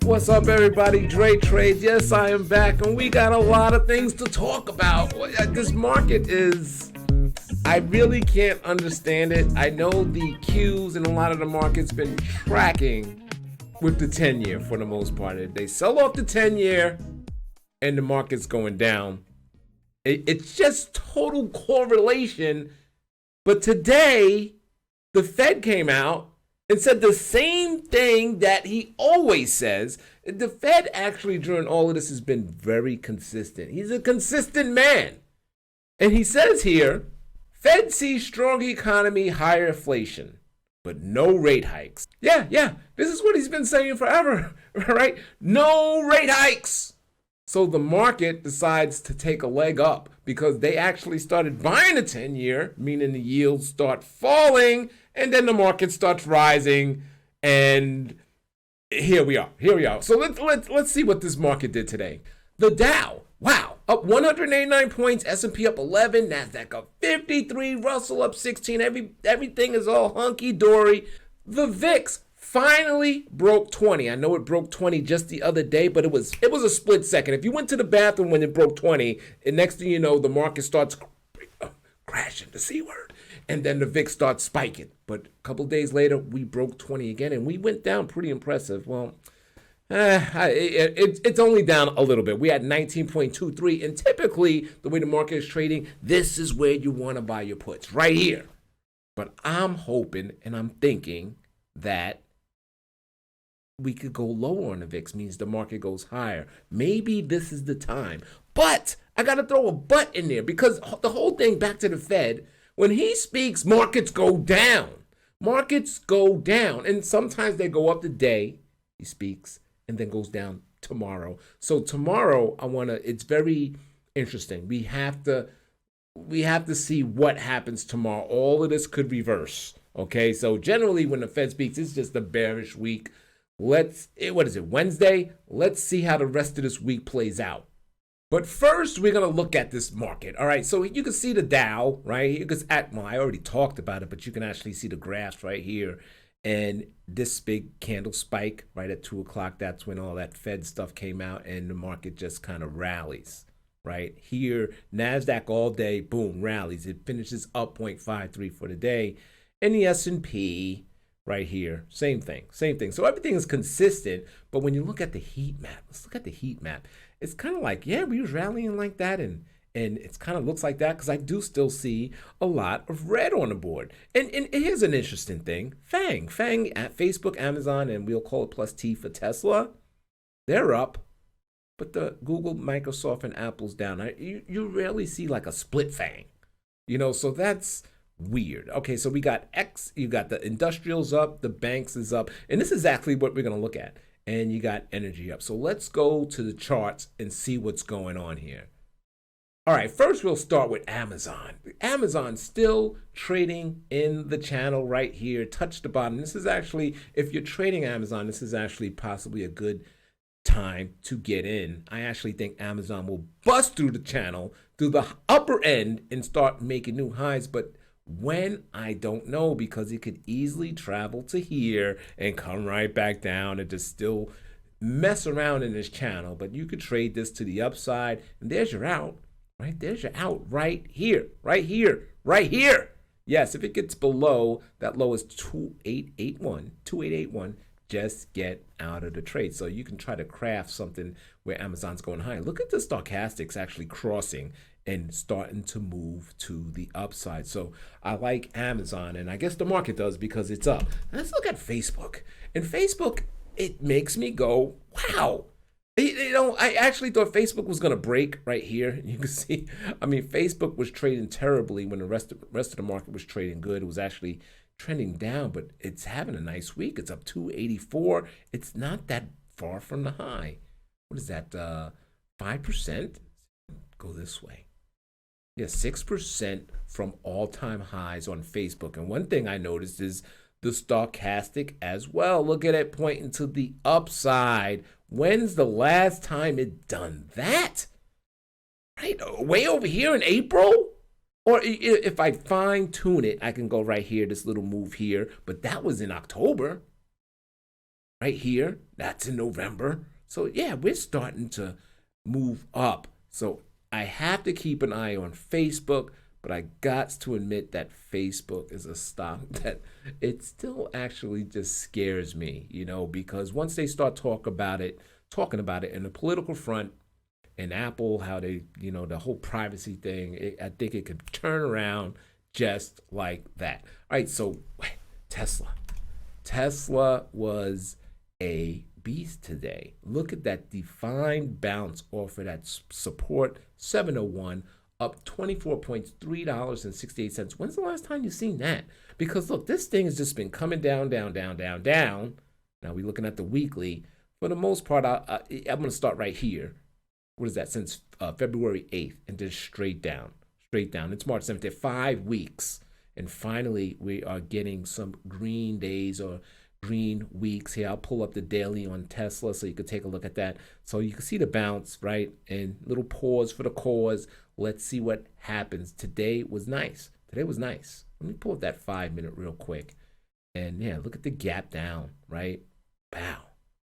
What's up, everybody? Dre Trades. Yes, I am back, and we got a lot of things to talk about. This market is, I really can't understand it. I know the Qs and a lot of the market's been tracking with the 10-year for the most part. They sell off the 10-year, and the market's going down. It's just total correlation. But today, the Fed came out and said the same thing that he always says. The Fed actually during all of this has been very consistent. He's a consistent man. And he says here, Fed sees strong economy, higher inflation, but no rate hikes. Yeah, this is what he's been saying forever, right? No rate hikes. So the market decides to take a leg up because they actually started buying the 10-year, meaning the yields start falling, and then the market starts rising, and here we are. So let's see what this market did today. The Dow, wow, up 189 points, S&P up 11, Nasdaq up 53, Russell up 16. Everything is all hunky-dory. The VIX finally broke 20. I know it broke 20 just the other day, but it was a split second. If you went to the bathroom when it broke 20, and next thing you know, the market starts crashing, the C word, and then the VIX starts spiking. But a couple days later, we broke 20 again, and we went down pretty impressive. Well, it's only down a little bit. We had 19.23, and typically, the way the market is trading, this is where you want to buy your puts, right here. But I'm hoping and I'm thinking that we could go lower on the VIX, means the market goes higher. Maybe this is the time. But I got to throw a but in there because the whole thing, back to the Fed, when he speaks, markets go down. Markets go down. And sometimes they go up today, he speaks, and then goes down tomorrow. So tomorrow, it's very interesting. We have to see what happens tomorrow. All of this could reverse. Okay, so generally when the Fed speaks, it's just a bearish week. What is it, Wednesday? Let's see how the rest of this week plays out. But first, we're going to look at this market. All right, so you can see the Dow, right? I already talked about it, but you can actually see the graphs right here. And this big candle spike right at 2 o'clock, that's when all that Fed stuff came out and the market just kind of rallies. Right here, NASDAQ all day, boom, rallies. It finishes up 0.53 for the day. And the S&P right here, same thing. So everything is consistent, but when you look at the heat map, let's look at the heat map. It's kind of like, yeah, we was rallying like that, and it's kind of looks like that because I do still see a lot of red on the board. And here's an interesting thing. FANG at Facebook, Amazon, and we'll call it plus T for Tesla, they're up, but the Google, Microsoft, and Apple's down. You rarely see like a split FANG, so that's weird. Okay, so we got you got the industrials up, the banks is up, and this is exactly what we're going to look at. And you got energy up. So let's go to the charts and see what's going on here. All right, first we'll start with Amazon. Amazon still trading in the channel right here, touch the bottom. This is actually, if you're trading Amazon, this is actually possibly a good time to get in. I actually think Amazon will bust through the channel, through the upper end, and start making new highs, but when, I don't know, because it could easily travel to here and come right back down and just still mess around in this channel. But you could trade this to the upside, and there's your out, right? There's your out right here. Yes, if it gets below, that low is 2881, just get out of the trade. So you can try to craft something where Amazon's going high. Look at the stochastics actually crossing and starting to move to the upside. So I like Amazon, and I guess the market does because it's up. Let's look at Facebook. And Facebook, it makes me go, wow. I actually thought Facebook was going to break right here. You can see, Facebook was trading terribly when the rest of the market was trading good. It was actually trending down, but it's having a nice week. It's up 284. It's not that far from the high. What is that, 5%? Go this way. Yeah, 6% from all-time highs on Facebook. And one thing I noticed is the stochastic as well. Look at it pointing to the upside. When's the last time it done that? Right, way over here in April? Or if I fine tune it, I can go right here, this little move here. But that was in October. right here. That's in November. So yeah, we're starting to move up. So I have to keep an eye on Facebook, but I got to admit that Facebook is a stock that it still actually just scares me, because once they start talking about it in the political front, and Apple, how they, the whole privacy thing, I think it could turn around just like that. All right, so Tesla. Tesla was a beast today. Look at that defined bounce off of that support, 701, up $24.3.68. When's the last time you've seen that? Because look, this thing has just been coming down, down, down, down, down. Now we're looking at the weekly. For the most part, I'm going to start right here. What is that? Since February 8th, and then straight down. It's March 7th, 5 weeks. And finally, we are getting some green days or green weeks here. I'll pull up the daily on Tesla so you can take a look at that. So you can see the bounce, right? And little pause for the cause. Let's see what happens. Today was nice. Let me pull up that 5-minute real quick. And yeah, look at the gap down, right? Pow.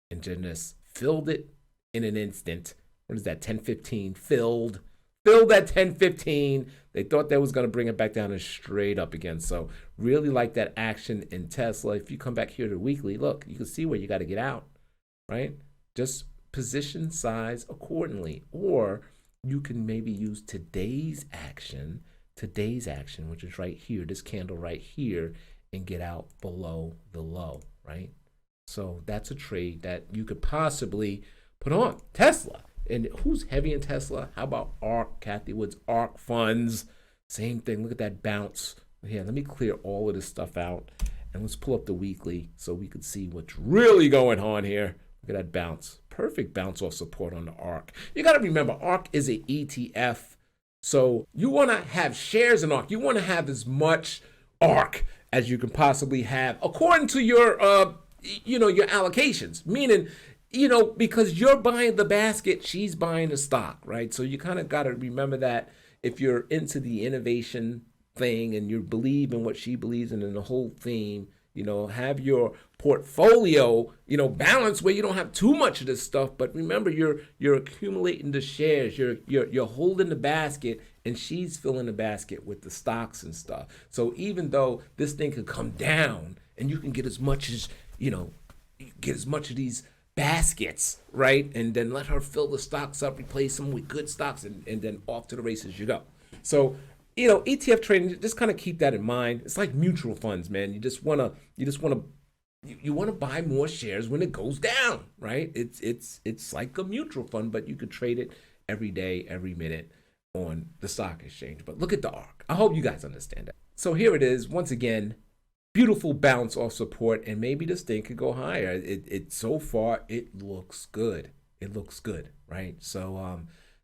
And then just filled it in an instant. What is that? 10:15 filled at 10:15. They thought that was going to bring it back down and straight up again. So really like that action in Tesla. If you come back here to weekly, look, you can see where you got to get out, right? Just position size accordingly. Or you can maybe use today's action, which is right here, this candle right here, and get out below the low, right? So that's a trade that you could possibly put on. Tesla. And who's heavy in Tesla? How about ARK, Kathy Woods, ARK funds? Same thing. Look at that bounce. Here, let me clear all of this stuff out. And let's pull up the weekly so we can see what's really going on here. Look at that bounce. Perfect bounce off support on the ARK. You got to remember, ARK is an ETF. So you want to have shares in ARK. You want to have as much ARK as you can possibly have according to your, your allocations. Meaning, because you're buying the basket, she's buying the stock, right? So you kind of got to remember that if you're into the innovation thing and you believe in what she believes in and the whole theme, have your portfolio, balanced where you don't have too much of this stuff. But remember, you're accumulating the shares, you're holding the basket, and she's filling the basket with the stocks and stuff. So even though this thing could come down and you can get as much as, get as much of these baskets, right? And then let her fill the stocks up, replace them with good stocks, and then off to the races you go. So, ETF trading, just kind of keep that in mind. It's like mutual funds, man. You want to buy more shares when it goes down, right? It's like a mutual fund, but you could trade it every day, every minute on the stock exchange. But look at the ARK. I hope you guys understand that. So here it is, once again. Beautiful bounce off support, and maybe this thing could go higher. It so far it looks good. Right? So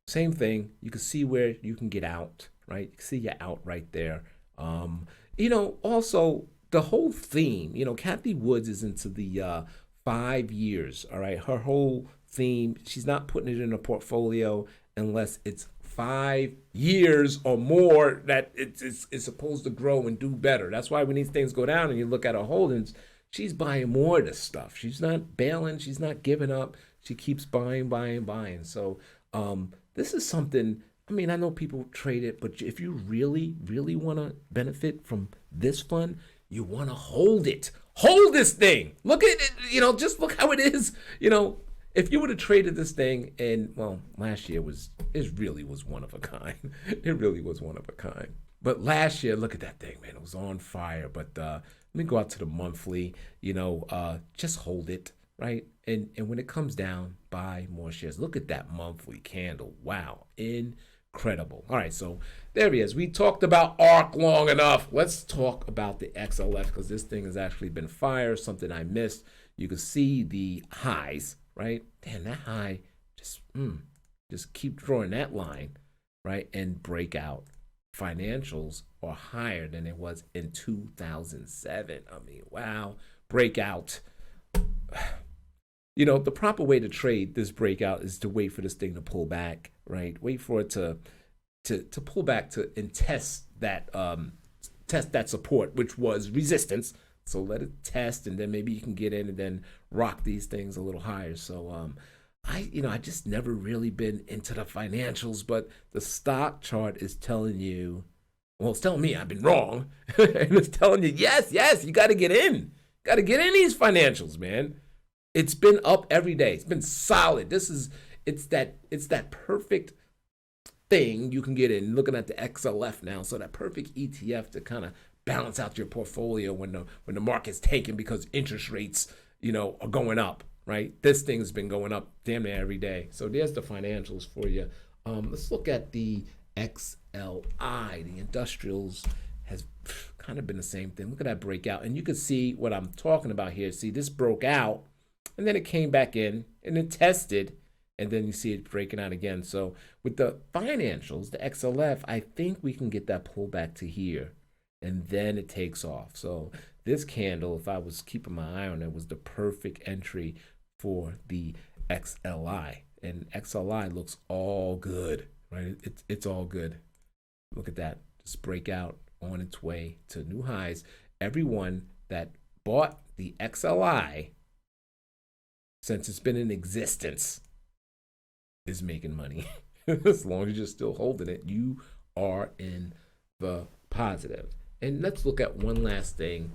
same thing. You can see where you can get out, right? You can see you're out right there. Also the whole theme. Kathy Woods is into the 5 years. All right, her whole theme. She's not putting it in a portfolio unless it's 5 years or more that it's supposed to grow and do better. That's why when these things go down and you look at her holdings, she's buying more of this stuff. She's not bailing. She's not giving up. She keeps buying. So this is something, I know people trade it, but if you really, really want to benefit from this fund, you want to hold it. Hold this thing. Look at it. Just look how it is. If you would have traded this thing last year it really was one of a kind. It really was one of a kind. But last year, look at that thing, man. It was on fire. But let me go out to the monthly, just hold it, right? And when it comes down, buy more shares. Look at that monthly candle. Wow. Incredible. All right, so there he is. We talked about ARK long enough. Let's talk about the XLF because this thing has actually been fire, something I missed. You can see the highs. Right? Damn, that high, just keep drawing that line, right? And break out. Financials are higher than it was in 2007. Wow. Breakout. The proper way to trade this breakout is to wait for this thing to pull back, right? Wait for it to pull back and test that support, which was resistance. So let it test, and then maybe you can get in and then rock these things a little higher. So I just never really been into the financials, but the stock chart is telling you, well, it's telling me I've been wrong, and it's telling you, yes, you got to get in. Got to get in these financials, man. It's been up every day. It's been solid. It's that perfect thing you can get in. Looking at the XLF now, so that perfect ETF to kind of balance out your portfolio when the market's taking because interest rates, are going up, right? This thing's been going up damn near every day. So there's the financials for you. Let's look at the XLI. The industrials has kind of been the same thing. Look at that breakout, and you can see what I'm talking about here. See, this broke out, and then it came back in, and it tested, and then you see it breaking out again. So with the financials, the XLF, I think we can get that pullback to here, and then it takes off. So this candle, if I was keeping my eye on it, was the perfect entry for the XLI. And XLI looks all good, right? It's all good. Look at that. Just breakout on its way to new highs. Everyone that bought the XLI since it's been in existence is making money. As long as you're still holding it, you are in the positive. And let's look at one last thing.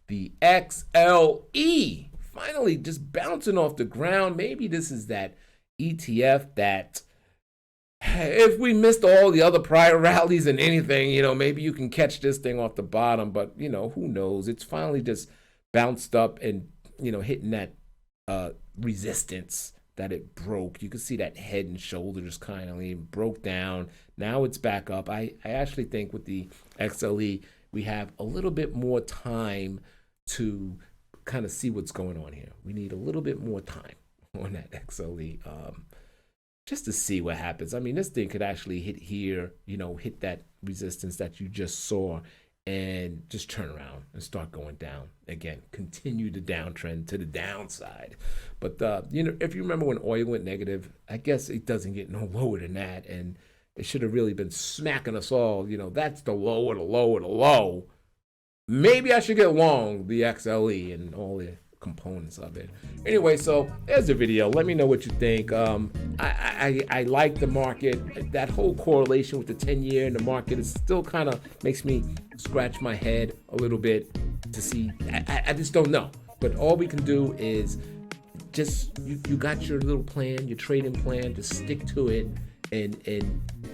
The XLE finally just bouncing off the ground. Maybe this is that ETF that, if we missed all the other prior rallies and anything, maybe you can catch this thing off the bottom, but who knows? It's finally just bounced up and, hitting that resistance that it broke. You can see that head and shoulder just kind of broke down. Now it's back up. I actually think with the XLE, we have a little bit more time to kind of see what's going on here. We need a little bit more time on that XLE. Just to see what happens. I mean, this thing could actually hit here, hit that resistance that you just saw and just turn around and start going down. Again, continue the downtrend to the downside. But, if you remember when oil went negative, I guess it doesn't get no lower than that. And it should have really been smacking us all. That's the low of the low of the low. Maybe I should get long the XLE and all the components of it. Anyway, so there's the video. Let me know what you think. I like the market. That whole correlation with the 10-year in the market is still kind of makes me scratch my head a little bit to see. I just don't know. But all we can do is just you got your little plan, your trading plan, just stick to it. And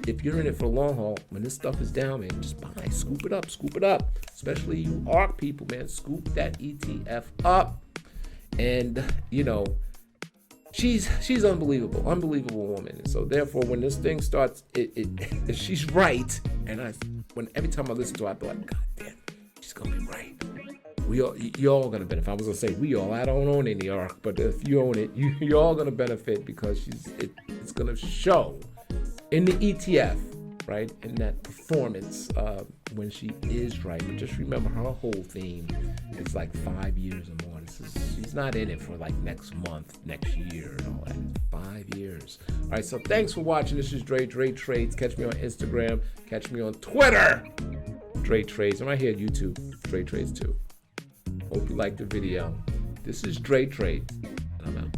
if you're in it for the long haul, when this stuff is down, man, just buy, scoop it up. Especially you ARK people, man, scoop that ETF up. And she's unbelievable woman. And so therefore, when this thing starts, if she's right, and every time I listen to her, I be like, God damn, she's gonna be right. You're all gonna benefit. I was gonna say we all. I don't own any ARK, but if you own it, you're all gonna benefit because it's gonna show in the ETF, right, in that performance when she is right. But just remember, her whole theme is like 5 years or more. She's not in it for like next month, next year, and all that. 5 years. All right, so thanks for watching. This is Dre Trades. Catch me on Instagram. Catch me on Twitter. Dre Trades. I'm right here at YouTube. Dre Trades too. Hope you liked the video. This is Dre Trades, and I'm out.